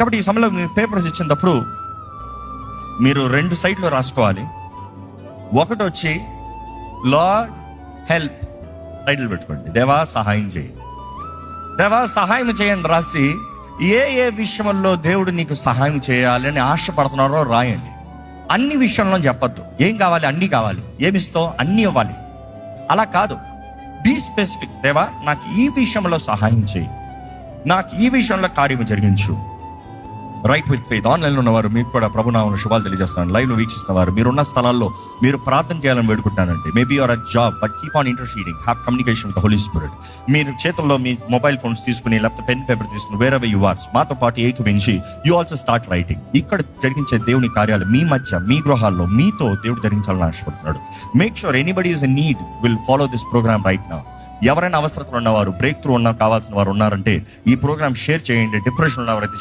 కాబట్టి ఈ సమయంలో మీరు పేపర్స్ ఇచ్చినప్పుడు మీరు 2 సైడ్లు రాసుకోవాలి. ఒకటి వచ్చి లార్డ్ హెల్ప్ టైటిల్ పెట్టుకోండి, దేవా సహాయం చేయి, దేవా సహాయం చేయండి రాసి ఏ విషయంలో దేవుడు నీకు సహాయం చేయాలి అని ఆశపడుతున్నారో రాయండి. అన్ని విషయంలో చెప్పొద్దు, ఏం కావాలి అన్నీ కావాలి, ఏమిస్తావు అన్నీ ఇవ్వాలి, అలా కాదు. Be specific. దేవా నాకు ఈ విషయంలో సహాయం చేయి, నాకు ఈ విషయంలో కార్యం జరిగించు. రైట్ విత్ ఫెయిత్ ఆన్లైన్లో ఉన్నవారు మీకు కూడా ప్రభునామమున శుభాలు తెలియజేస్తాను. లైవ్లో వీక్షిస్తున్న వారు మీరున్న స్థలాల్లో మీరు ప్రార్థన చేయాలని వేడుకుంటానండి. Maybe your at job but keep on interceding, have communication with the Holy Spirit. మీరు చేతుల్లో మీ మొబైల్ ఫోన్స్ తీసుకుని లేకపోతే పెన్ పేపర్ తీసుకుని వేరే యు ఆర్ మాతో పాటు ఏకమించి యూ ఆల్సో స్టార్ట్ రైటింగ్. ఇక్కడ జరిగించే దేవుని కార్యాలు మీ మధ్య, మీ గృహాల్లో మీతో దేవుడు జరిగించాలని ఆశపడుతున్నాడు. Make sure anybody is a need will follow this program right now. ఎవరైనా అవసరతలు ఉన్నవారు, బ్రేక్ త్రూ కావాల్సిన వారు ఉన్నారంటే ఈ ప్రోగ్రామ్ షేర్ చేయండి. డిప్రెషన్ ఉన్నవారైతే